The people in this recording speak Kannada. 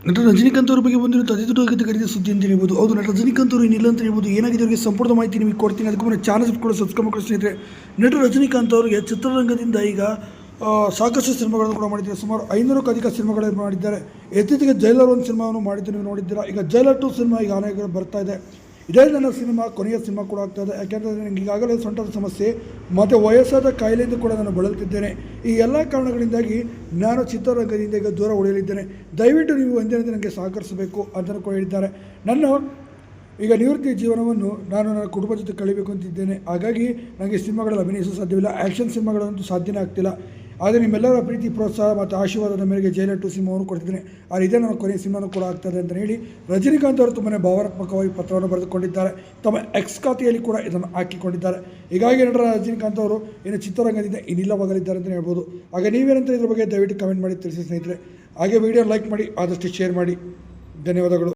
ನಟ ರಜನಿಕಾಂತ್ ಅವರ ಬಗ್ಗೆ ಬಂದಿರೋ ಅತಿ ದೊಡ್ಡ ಖರೀದಿ ಸುದ್ದಿ ಅಂತ ಹೇಳ್ಬೋದು. ಹೌದು, ನಟ ರಜನಿಕಾಂತ್ ಅವರು ಇನ್ನಿಲ್ಲ ಅಂತ ಹೇಳ್ಬೋದು. ಏನಾಗಿದೆ ಅವರಿಗೆ ಸಂಪೂರ್ಣ ಮಾಹಿತಿ ನಿಮಗೆ ಕೊಡ್ತೀನಿ. ಅದಕ್ಕೆ ಮುನ್ನ ಚಾನಲ್ ಕೂಡ ಸಬ್ಸ್ಕ್ರೈಬ್ ಮಾಡಿ ಸ್ನೇಹಿತರೆ. ನಟ ರಜನಿಕಾಂತ್ ಅವರಿಗೆ ಚಿತ್ರರಂಗದಿಂದ ಈಗ ಸಾಕಷ್ಟು ಸಿನಿಮಾಗಳನ್ನು ಕೂಡ ಮಾಡಿದ್ದಾರೆ. ಸುಮಾರು 500ಕ್ಕೂ ಅಧಿಕ ಸಿನಿಮಾಗಳನ್ನು ಮಾಡಿದ್ದಾರೆ. ಇತ್ತೀಚೆಗೆ ಜೈಲರ್ 1 ಸಿನಿಮಾವನ್ನು ಮಾಡಿದ್ದು ನೀವು ನೋಡಿದ್ದೀರಾ. ಈಗ ಜೈಲರ್ 2 ಸಿನಿಮಾ ಈಗ ಅನೇಕ ಬರ್ತಾ ಇದೆ. ಇದೇ ನನ್ನ ಸಿನಿಮಾ ಕೊನೆಯ ಸಿನಿಮಾ ಕೂಡ ಆಗ್ತಾ ಇದೆ. ಯಾಕೆಂದರೆ ನನಗೆ ಈಗಾಗಲೇ ಸೊಂಟದ ಸಮಸ್ಯೆ ಮತ್ತು ವಯಸ್ಸಾದ ಕಾಯಿಲೆಯಿಂದ ಕೂಡ ನಾನು ಬಳಲುತ್ತಿದ್ದೇನೆ. ಈ ಎಲ್ಲ ಕಾರಣಗಳಿಂದಾಗಿ ನಾನು ಚಿತ್ರರಂಗದಿಂದ ಈಗ ದೂರ ಉಳಿಯಲಿದ್ದೇನೆ. ದಯವಿಟ್ಟು ನೀವು ಒಂದೇ ನನಗೆ ಸಹಕರಿಸಬೇಕು ಅಂತ ಕೂಡ ಹೇಳಿದ್ದಾರೆ. ಈಗ ನಿವೃತ್ತಿ ಜೀವನವನ್ನು ನಾನು ನನ್ನ ಕುಟುಂಬದ ಜೊತೆ ಕಳಿಬೇಕು ಅಂತಿದ್ದೇನೆ. ಹಾಗಾಗಿ ನನಗೆ ಸಿನಿಮಾಗಳಲ್ಲಿ ಅಭಿನಯಿಸಲು ಸಾಧ್ಯವಿಲ್ಲ. ಆ್ಯಕ್ಷನ್ ಸಿನಿಮಾಗಳಂತೂ ಸಾಧ್ಯನೇ ಆಗ್ತಿಲ್ಲ. ಆದರೆ ನಿಮ್ಮೆಲ್ಲರ ಪ್ರೀತಿ, ಪ್ರೋತ್ಸಾಹ ಮತ್ತು ಆಶೀರ್ವಾದದ ಮೇರೆಗೆ ಜೈಲರ್ 2 ಸಿನಿಮಾವನ್ನು ಕೊಡ್ತಿದ್ದೇನೆ. ಆದರೆ ಇದೇ ನನ್ನ ಕೊನೆಯ ಸಿನಿಮಾನು ಕೂಡ ಆಗ್ತದೆ ಅಂತ ಹೇಳಿ ರಜನಿಕಾಂತ್ ಅವರು ತುಂಬಾ ಭಾವನಾತ್ಮಕವಾಗಿ ಪತ್ರವನ್ನು ಬರೆದುಕೊಂಡಿದ್ದಾರೆ. ತಮ್ಮ ಎಕ್ಸ್ ಖಾತೆಯಲ್ಲಿ ಕೂಡ ಇದನ್ನು ಹಾಕಿಕೊಂಡಿದ್ದಾರೆ. ಹೀಗಾಗಿ ನಟ ರಜನಿಕಾಂತ್ ಅವರು ಇನ್ನು ಚಿತ್ರರಂಗದಿಂದ ಇನ್ನಿಲ್ಲವಾಗಲಿದ್ದಾರೆ ಅಂತ ಹೇಳ್ಬೋದು. ಹಾಗೆ ನೀವೇನಂತ ಇದ್ರ ಬಗ್ಗೆ ದಯವಿಟ್ಟು ಕಮೆಂಟ್ ಮಾಡಿ ತಿಳಿಸಿ ಸ್ನೇಹಿತರೆ. ಹಾಗೆ ವಿಡಿಯೋ ಲೈಕ್ ಮಾಡಿ, ಆದಷ್ಟು ಶೇರ್ ಮಾಡಿ. ಧನ್ಯವಾದಗಳು.